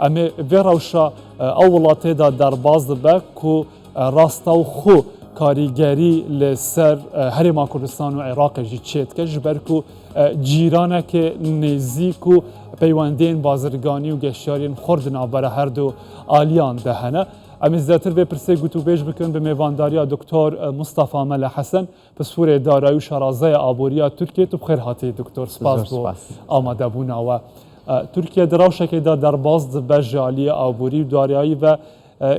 اما ویروشا اولاته دا در باز دبه کو راستاو خو کاریگری لسر هرما کردستان و عراق جی چیت که جبرکو جیرانه که نزیک و پیوندین بازرگانی و گشتیارین خوردنا برای هر دو آلیان دهنه. اما زیاتر به پرسه گوتو بیش بکن به میوانداری دکتر مصطفی مل حسن پسفور دارایی و شرازه آبوریا ترکیه. تو بخیر هاتی دکتر، سپاس بو آماده بونا و ترکیه دراوشه که در باز به جالی آبوری و داریایی و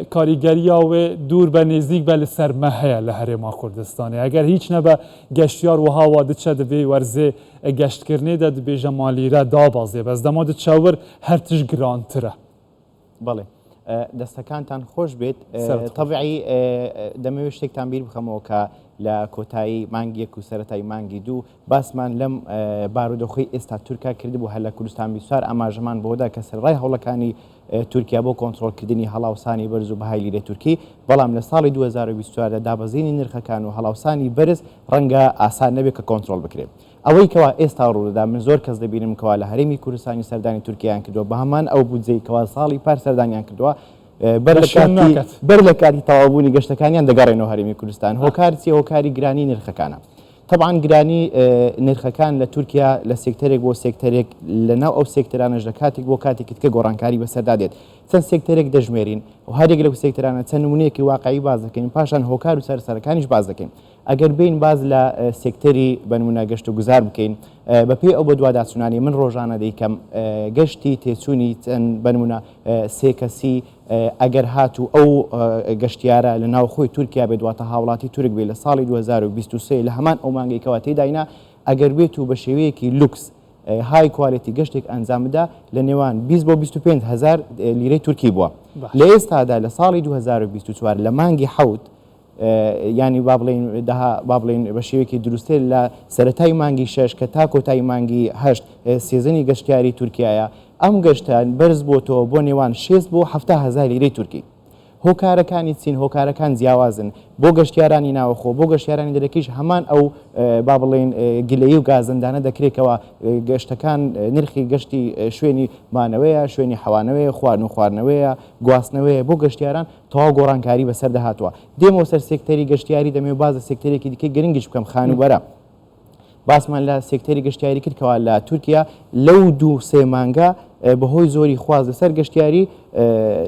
کاریگری و دور به نزدیک به سرمایه لهرما کردستانی. اگر هیچ نبه گشتیار و هوا دچه دوی ورزه گشت کرنه داد به جمالی را دابازه بس دما دچاور هر تش گرانتره. بله دەستەکانتان خۆش بێت. طبیعی دەمەوێت شتێکتان بیر بخەمەوە کە لە کۆتایی مانگی یەک و سەرەتای مانگی دوو باسمان لەم بارودۆخی ئێستا تورکیا کردبوو هەر لە کوردستان بیسوار ئاماژەمان بۆدا کە سەرڕای هەوڵەکانی تورکیا بۆ کۆنتڕۆڵکردنی هەڵاوسانی بەرز و بەهای لیرەی تورکی، بەڵام لە ساڵی 2024 دابەزینی نرخەکان و هەڵاوسانی بەرز ڕەنگە ئاسان نەبێت کە کۆنتڕۆڵ بکرێت. ئەوەی کەوا ئێستا ڕوودەدا من زۆر کەس دەبینم کەوا لە هەرێمی کوردستانی سەردانی تورکیایان کردووە بە هەمان ئەو بودجەی کەوا ساڵی پار سەردانیان کردووە بەر لە کاتی تەواوبوونی گەشتەکانیان دەگەڕێنەوە هەرێمی کوردستان. هۆکار چیە؟ هۆکاری گرانی نرخەکانە. طبعا گرانی نرخەکان لە تورکیا لە سێکتەرێک بۆ سێکتەرێک لەناو ئەو سێکتەرانەش لە کاتێک بۆ کاتێکی تکە گۆڕانکاری بەسەردا دێت. چەند سێکتەرێک دەژمێرین و هەرێک لەو سێکتەرانە چەند نمونەیەکی واقعی باز دەکەین، پاشان هۆکار و سەرسەرەکانیش باز دەکەین. ئەگەر بین باز لە سێکتەری بە نمونە گەشت و گوزار بکەین بەپێی ئەو بە دوواداچوونانی من ڕۆژانە دەیکەم گەشتی تێچوونی چەند بە نمونە سێ کەسی ئەگەر هاتوو ئەو گەشتیارە لە ناو خۆی تورکیا بێت دواتە هاوڵاتی تورک بێت لە ساڵی 2023 لە هەمان ئەو مانگەیکەوە تێداینا ئەگەر بێت و بە شێوەیەکی لوکس های کوالیتی گەشتێک ئەنجام بدا لە نێوان 20 بۆ 25 هزار لیرەی تورکی بووە. لە ئێستادا لە ساڵی 2024 لە مانگی حەوت ینی با بڵێن بە شێوەیەکی دروستێ لە سەرەتای مانگی 6 کە تا کۆتایی مانگی 8 سێزنی گەشتیاری تورکیایە ئەم گەشتان بەرز بۆتەوە بۆ نێوان 6 بۆ 7 هزار لیرەی تورکی. هۆکارەکانی چین هۆکارەکان جیاوازن بۆ گەشتیارانی ناوەخۆ بۆ گەشتیارانی دەرەکیش هەمان ئەو با بڵێن گلەیی و گازندانە دەکرێتەوە گەشتەکان نرخی گەشتی شوێنی مانەوەیە، شوێنی حەوانەوەیە، خواردن و خواردنەوەیە، گواستنەوەیە بۆ گەشتیاران تەواو گۆڕانکاری بەسەر دەهاتووە. دێمەوە سەر سێکتەری گەشتیاری دەمێ بازە سێکتەرێکی دیکەی گرنگیش بکەم خانوبەرە. باسمان لە سێکتەری گەشتیاری کردکەوە لە تورکیا لەو دوو سێ مانگە بەهۆی زۆری خواز لەسەر گەشتیاری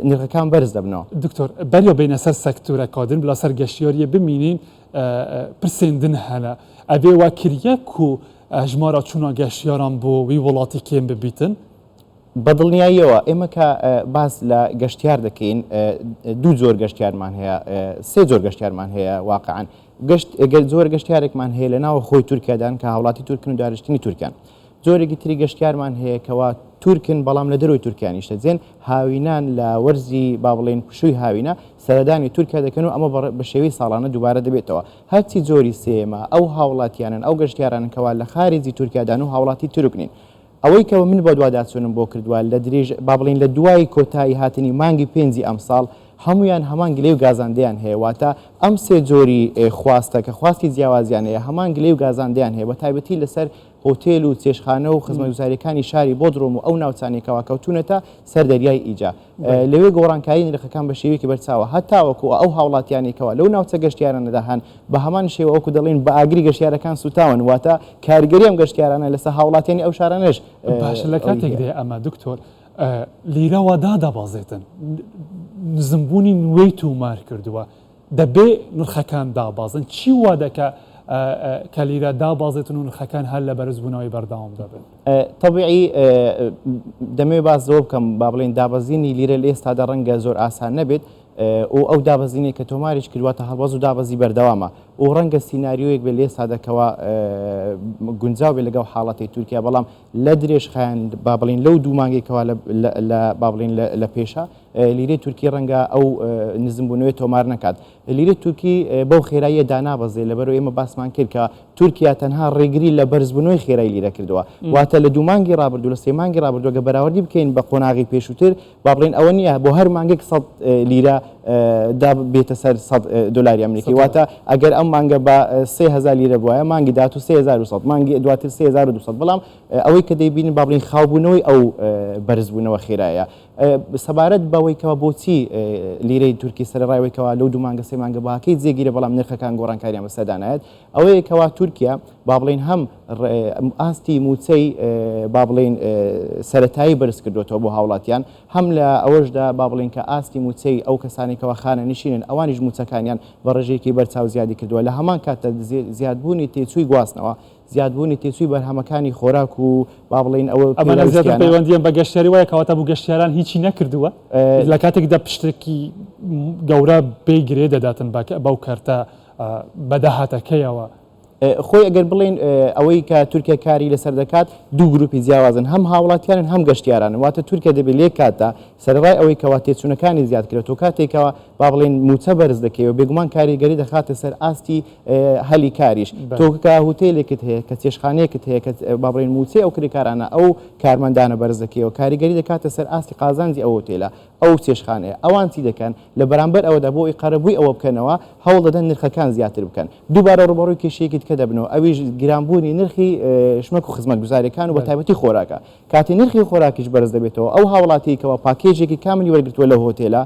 نرخەکان بەرز دەبنەوە. دکتۆر بەریە بینە سەر سەکتورەکادن بلا سەر گەشتیاریە بمینین پرسێندن هەنە ئەبێ وا کریە و ژمارە چوونە گەشتیاران بۆ وی وڵاتی کێم ببیتن؟ بەدڵنیاییەوە ئێمە کە باس لە گەشتیار دەکەین دوو جۆر گەشتیارمان هەیە، سێ جۆر گەشتیارمان هەیە واقعاً. زۆر گەشتیارێکمان هەیە لە ناوە خۆی تورکیادان کە هاوڵاتی تورکن و دارشتنی تورکیان. زۆرێکی تری گەشتیارمان هەیە کەوا تورکن بەڵام لە دەروی تورکیانیشتە جێن هاوینان لە وەرزی با بڵێن پشووی هاوینە سەردانی تورکیا دەکەن و ئەمە بە شێوەی ساڵانە دووبارە دەبێتەوە. هەرچی جۆری سێمە ئەو هاوڵاتیانن ئەو گەشتیارانن کەوا لە خارجی تورکیادان و هاوڵاتی تورکنین. ئەوەی کەەوە من بۆ دوواداچوونم بۆ کردووە لە درێژ با بڵێن لە دوای کۆتایی هاتنی مانگی پێنجی ئەم ساڵ هەمویان هەمان گلێ و گازاندەیان هەیە، واتە ئەم سێ جۆری خواستە کە خواستی جیاوازیان هەیە هەمان گلێ و گازاندەیان هەیە بە تایبەتی لەسەر هۆتێل و چێشخانە و خزمەتگوزاریەکانی شاری بۆدرۆم و ئەو ناوچانێکەوە کەوتونەتە سەر دەریای ئیجا. لەوێ گۆڕانکاری نرخەکان بە شێوەیەکی بەرچاوە هەتاوەکو ئەو هاوڵاتیانێکەوە لەو ناوچە گەشتیارانە داهان بە هەمان شێوە وەکو دەڵێن بە ئاگری گەشتیارەکان سوتاون، واتە کاریگەری ئەم گەشتیارانە لەسەر هاوڵاتیانی ئەو شارانەش. باش لە کاتێک دێ ئەمە دکتۆر لیرەوە دادەبازێتن نزمبوونی نوێی تومار کردووە دەبێ نرخەکان دابازن چی وا دەکە کە لیرە دابازێتن و نرخەکان هەر لە بەرزبوونەوەی بەردەوام دەبێت؟ طبیعی دەمێ باز زۆر بکەم با بڵێن دابەزینی لیرە لە ئێستادا ڕەنگە زۆر ئاسان نەبێت و ئەو دابەزینەی کە تۆماریش کردواتە هەڵبەز و دابەزی بەردەوامە و ڕەنگە سیناریۆیەک بێ لە ئێستادەکەوە گونجاو بێ لەگەڵ حاڵەتی تورکیا، بەڵام لە درێژخایەن با بڵێن لەو دوو مانگێکەوە با بڵێن لە پێشە لیرەی تورکی ڕەنگە ئەو نزمبوونەوەی تۆمار نەکات. لیرەی تورکی بەو خێراییە دانابەزێ لەبەرەوە ئێمە باسمان کرد کە تورکیا تەنها ڕێگری لە بەرزبوونەوەی خێرای لیرە کردووە، واتە لە دوو مانگی ڕابردوو لە سێ مانگی ڕابردووە گە بەراوردی بکەین بە قۆناغی پێشووتر با بڵێن ئەوە نییە بۆ هەر مانگێک 100 لیرە بێتە سەر 100 دلاری ئەمریکی، واتە ئەگەر ئەم مانگە بە 3000 لیرە بووە مانگی داات و 3200 مانگی دواتر 3200، بەڵام ئەوەی کە دەیبین با بڵێن خاوبوونەوەی ئەو بەرزبوونەوە خێرایە سەبارەت بەوەیکەوە بۆچی لیرەی تورکی سەرڕایەوەیکەوە لەو دوو مانگە سێ مانگە بەهاکەی جێگیرە بەڵام نرخەکان گۆڕانکاریان بەسەردانایەت ئەوەیەکەوە تورکیا با بڵین هەم ئاستی موچەی با بڵین سەرەتایی بەرز کردوێتەوە بۆ هاوڵاتیان هەم لە ئەوەشدا با بڵین کە ئاستی موچەی ئەو کەسانێکەوە خانە نشینن ئەوانیش موچەکانیان بە ڕێژەیەکی بەرچاو زیادی کردووە لە هەمان کاتە زیادبوونی تێچووی گواستنەوە زیادبوونی تێچووی بەرهەمەکانی خۆراک و با بڵین ئەمە زیاتر پەیوەندیان بە گەشتیاری وایە کەواتە بوو گەشتیاران هیچی نەکردووە لە کاتێکدا پشتێکی گەورە پێی گرێ دەداتن بەو کارتە بەداهاتەکەیەوە خۆی ئەگەر بڵین ئەوەی کە تورکیا کاری لەسەر دەکات دوو گروپی جیاوازن هەم هاوڵاتیانن هەم گەشتیاران واتە تورکیا دەبێت لێ کاتە سەرڕای ئەوەی کەوا تێچوونەکانی زیاد کرێتەوە کاتێکەوە با بڵین موچە بەرز دەکەوە بێگومان کاریگەری دەخاتە سەر ئاستی هەلی کاریش تۆکە هوتێلێکت هەیە کە چێشخانەیەکت هەیە کە با بڵین موچەی ئەو کریکارانە ئەو کارمەندانە بەرز دەکەوە کاریگەری دەکاتە سەر ئاستی قازانجی ئەو هوتێلە ئەو چێشخانەیە ئەوان چی دەکەن لە بەرامبەر ئەوەدا بۆ ئیقارەبووی ئەوە بکەنەوە هەوڵ دەدەن نرخەکان زیاتر بکەن دووبارە ڕوبەڕووی کێشەیەکی کە دەبنەوە ئەویش گرانبوونی نرخی شمەک و خزمەتگوزاریەکان و بە تایبەتی خۆراکە کاتی نرخی خۆراکیش بەرز دەبێتەوە ئەو هاوڵاتیکەوە پاکێجێکی کاملی وەرگرتووە لە هۆتێلە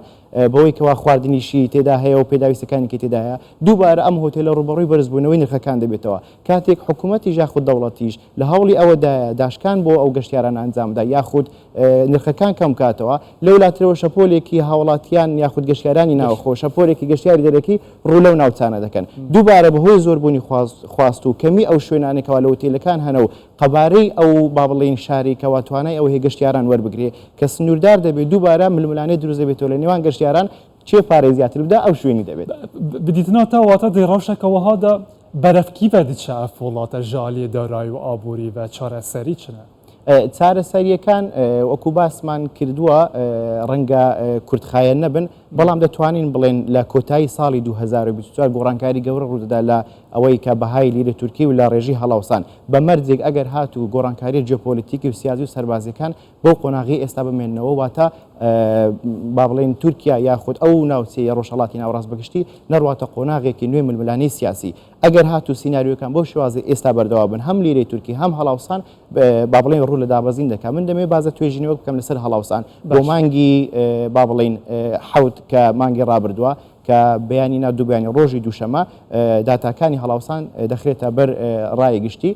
بەوەی کەوا خواردنیشی تێدا هەیە و پێداویستەکانێکی تێدایە دووبارە ئەم هۆتێلە ڕوبەڕووی بەرزبوونەوەی نرخەکان دەبێتەوە کاتێک حکوومەتی یاخود دەوڵەتیش لە هەوڵی ئەوەدایە داشکان بۆ ئەو گەشتیاران ئەنجامدا یاخود نرخەکان کەم کاتەوە لە وڵاتەوە شەپۆلێکی هاوڵاتیان یاخود گەشتیارانی ناوخۆ شەپۆلێکی گەشتیاری دەرەکی ڕوو لەو ناوچانە دەکەن دووبارە بەهۆی زۆربوونی خواست و کەمی ئەو شوێنانێکەوە لە هۆتێلەکان هەنە و قەبارەی ئەو با بڵین شارێکەوە توانای ئەو هەیە گەشتیاران وەربگرێ کە سنووردار دەبێت دووبارە ململانەی دروست دەبێتەوە لە نێوان گەشتیاران چێ پارەی زیاتر بدا ئەو شوێنی دەبێت بدیتنەوە تا واتە دەیڕەوشەکەوەهادا بەرەفکیڤە دچە ئەف وڵاتە ژالی دارایی و ئابووری و چارەسەری چنە چارەسەریەکان وەکو باسمان کردووە ڕەنگە کورتخایە نەبن بەڵام دەتوانین بڵێن لە کۆتایی ساڵی 2024 گۆڕانکاری گەورە ڕوودەدا لە ئەوەی کە بەهای لیرە تورکی و لە ڕێژی هەڵاوسان بە مەرجێک ئەگەر هات و گۆڕانکاری جیۆپۆلیتیکی و سیاسی و سەربازیەکان بۆ قۆناغی ئێستا بمێننەوە واتە با بڵێن تورکیا یاخود ئەو ناوچەیە ڕۆژهەڵاتی ناوڕاست بەگشتی نەڕواتە قۆناغێکی نوێ ململانەی سیاسی ئەگەر هات و سیناریۆکان بۆ شێوازی ئێستا بەردەوا بن هەم لیرەی تورکی هەم هەڵاوسان با بڵێن ڕوو لە دابەزین دەکات من دەمێ بازە توێژینەوە بکەم لەسەر هەڵاوسان بۆ مانگی با بڵێن حەوت کە مانگی ڕابردووە کە بەیانی نا دووبیانی ڕۆژی دووشەمە داتاکانی هەڵاوسان دەخرێتە بەر ڕای گشتی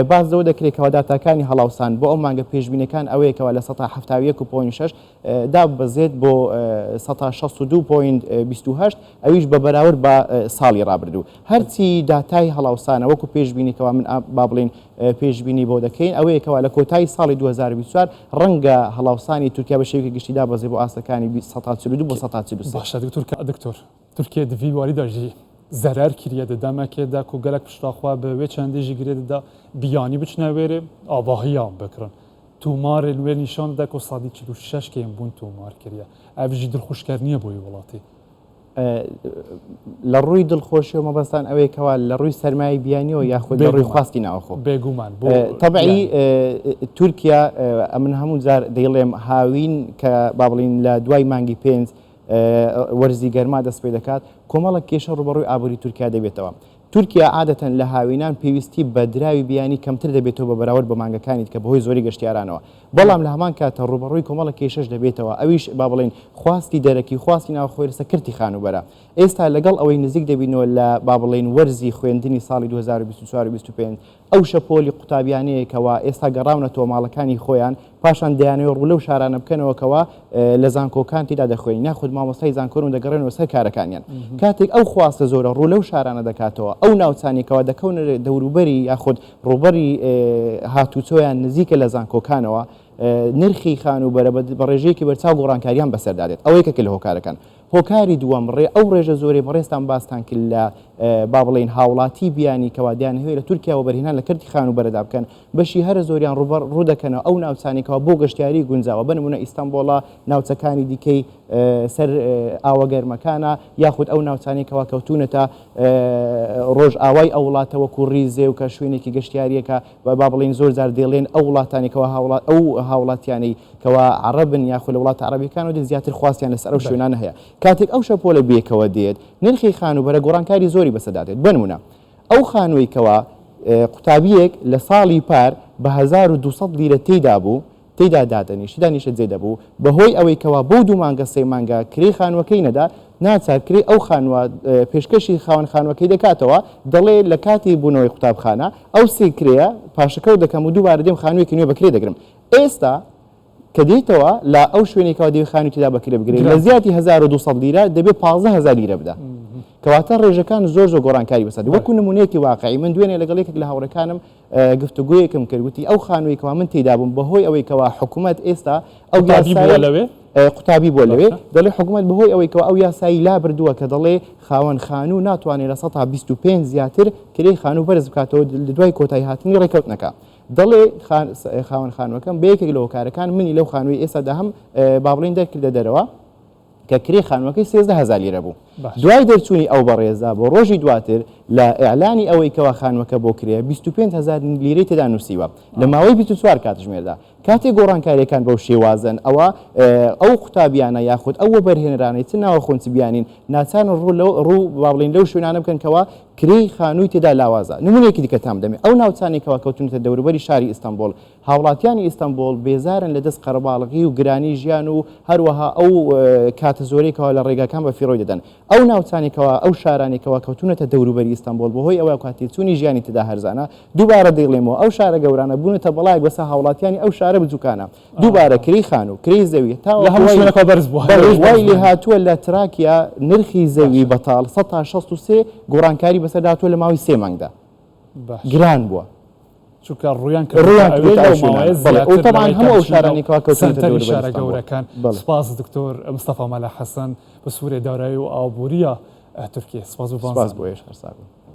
باز دەوە دەکرێتەوە داتاکانی هەڵاوسان بۆ ئەو مانگە پێشبینەکان ئەوەیەکەوە لە 1970.6 دابەزێت بۆ 1962.28 ئەویش بە بەراورد بە ساڵی ڕابردوو هەرچی داتای هەڵاوسانە وەکو پێشبینیکەوە من با بڵێن پێشبینی بۆ دەکەین ئەوەیەکەوە لە کۆتایی ساڵی 2024 ڕەنگە هەڵاوسانی تورکیا بە شێوەیەکی گشتی دابەزێت بۆ ئاستەکانی 1942 بۆ 1943 باشە دکتۆر تورکیا دڤی واریداژی زەرار کریە دەدامەکێدا و گەلک پشتاخوا بەوێ چەندێژی گرێدەدا بیانی بچنەوێرێ ئاواهیان بکڕن تومارێ نوێ نیشان دەک و سادی 46 کێم بوون تومار کریە ئەڤژی دڵخۆشکار نییە بۆی وڵاتی لە ڕووی دڵخۆشی و مەبەستان ئەوەیەکەوە لە ڕووی سەرمای بیانیەوە یاخود لە ڕووی خواستی ناوخۆ بێگومان تەبعی تورکیا ئەمن هەموو جار دەیڵێم هاوین کە با بڵین لە دوای مانگی پێنج وەرزی گەرما دەست پێ دەکات کۆمەڵک کێشە ڕوبەڕووی ئابووری تورکیا دەبێتەوە تورکیا عادەتەن لە هاوینان پێویستی بە دراوی بیانی کەمتر دەبێتەوە بە بەراورد بە مانگەکانیت کە بەهۆی زۆری گەشتیارانەوە بەڵام لە هەمان کاتە ڕوبەڕووی کۆمەڵک کێشەش دەبێتەوە ئەویش با بڵێن خواستی دەرەکی خواستی ناوخۆی لەسەر کردی خانوبەرە ئێستا لەگەڵ ئەوەی نزیک دەبینەوە لە با بڵێن وەرزی خوێندنی ساڵی 2024-25 ئەو شەپۆلی قوتابیانەیەکەوە ئێستا گەڕاونەتەوە ماڵەکانی خۆیان پاشان دەیانەوە ڕوو لەو شارانە بکەنەوەکەوە لە زانکۆکان تێدا دەخوێنی ناخود مامۆستای زانکۆن و دەگەڕێنەوە سەر کارەکانیان کاتێک ئەو خواستە زۆرە ڕوو لەو شارانە دەکاتەوە ئەو ناوچانێکەوە دەکەونە دەوروبەری یاخود ڕوبەری هاتوچۆیان نزیکە لە زانکۆکانەوە نرخی خانوبەرە بە ڕێژەیەکی بەرچاو گۆڕانکاریان بەسەردادێت ئەوەی کە لە هۆکارەکان هۆکاری دووەم ڕێ ئەو ڕێژە زۆرێ بەڕێستان باستان کرد لە با بڵێن هاوڵاتی بیانی کەوادیان هەوێ لە تورکیا و بەرهێنان لە کردی خانوبەرەدا بکەن بەشی هەرە زۆریان ڕوو دەکەنەوە ئەو ناوچانێکەوە بۆ گەشتیاری گونجاوە بنمونە ئیستانبوڵە ناوچەکانی دیکەی سەر ئاوەگەرمەکانە یاخود ئەو ناوچانێکەوە کەوتونەتە ڕۆژ ئاوای ئەو وڵاتە وەکو ڕیزێ و کە شوێنێکی گەشتیاریەکە با بڵێن زۆر جار دێڵێن ئەو وڵاتانێکەوە ئەو هاوڵاتیانەی کەوا عەرەبن یاخود لە وڵاتە عەرەبیەکان و زیاتر خواستیان لەسەر ئەو شوێنانە هەیە کاتێک ئەو شەپۆلە بێکەوە دێت نرخی خانوبەرە گۆڕانکاری زۆری بەسەردادێت بنمونە ئەو خانوویکەوە قوتابیەک لە ساڵی پار بە 1200 لیرە تێیدا بوو تێدا دادەنیشت دانیشە جێ دەبوو بەهۆی ئەوەی کەوا بۆ 2 مانگە 3 مانگە کرێی خانووەکەی نەدا ناچار کرێ ئەو خانووە پێشکەشی خاوەن خانووەکەی دەکاتەوە دەڵێ لە کاتی بوونەوەی قوتابخانە ئەو سێ کرێە پاشەکەوت دەکەم و دووبارە دێم خانوویەکی نوێ بەکرێ دەگرم ئێستا کە دێتەوە لە ئەو شوێنێکەوە دەوێت خانووی تێدا بەکرێ بگرێت لە زیاتی 1200 لیرە دەبێت 15000 لیرە بدە کەواتە ڕێژەکان زۆر گۆڕانکاری بەسەر وەکو نمونەیەکی واقعی من دوێنێ لەگەڵ یەکێک لە هاوڕەکانم گفتوگویەکم کردوتی ئەو خانوویەکەوە من تێدا بووم بەهۆی ئەوەی کەوا حکوومەت ئێستا ئەو قوتابی بۆ لەوێ دەڵێ حکوومەت بەهۆی ئەوەی کەوا ئەو یاسایی لا بردووە کە دەڵێ خاوەن خانوو ناتوانێت لە 125 زیاتر کرێی خانوو بەرز بکاتەوە دوای کۆتایی هاتنی ڕێکەوتنەکە دەڵێ خاوەن خانووەکەم بە یەکێک لە هۆکارەکان منی لەو خانووی ئێستا هەم بابڵین دەرکردە دەرەوە کە کرێ خانووەکەی 13000 لیرە بوو دوای دەرچوونی ئەو بەڕێزە بۆ ڕۆژی دواتر لە ئیعلانی ئەوەی کەوا خانووەکە بۆ کرێ 25000 لیرەی تێدا نووسیوە لە ماوەی 24 کاتژمێردا کاتێک گۆڕانکاریەکان بەو شێوازن ئەوە ئەو قوتابیانە یاخود ئەوە بەرهێنرانەی چ ناوە خۆنچ بیانین ناچان ڕوو باڵین لەو شوێنانە بکەنکەوە کرێی خانووی تێدا لاوازە نمونێکی دیکە تام دەمێت ئەو ناوچانێکەوە کەوتونتە دەوروبەری شاری ئیستانبول هاوڵاتیانی ئیستانبول بێزارن لە دەست قەرەباڵغی و گرانی ژیان و هەروەها ئەو کاتە زۆرێکەوە لە ڕێگاکان بە فیڕۆی دەدەن ئەو ناوچانێکەوە ئەو شارانێکەوە کەوتونەتە دەوروبەری ئیستانبول بەهۆی ئەوە کاتی چوونی ژیانی تێدا هەرزانە دووبارە دەیڵێمەوە ئەو شارە گەورانە بوونەتە بەڵایەک بەسە هاوڵاتیانی ئەو شارە بچووکانە دووبارە کری خانوو کری زەوی تا وای لێ هاتووە لە تراکیا نرخی زەوی بەتاڵ 163 گۆڕانکاری بەسەرداتوە لە ماوەی 3 مانگدا گران بووە چونکە ڕویان طبعا هەموو شارانێکەوە کەوتونەتە شارە گەورەکان سپاس دکتۆر مستەفا مەلا حەسەن بە سوورێ دارایی و ئابووریە تورکیە سپاس بۆ ئێش هەرساگوون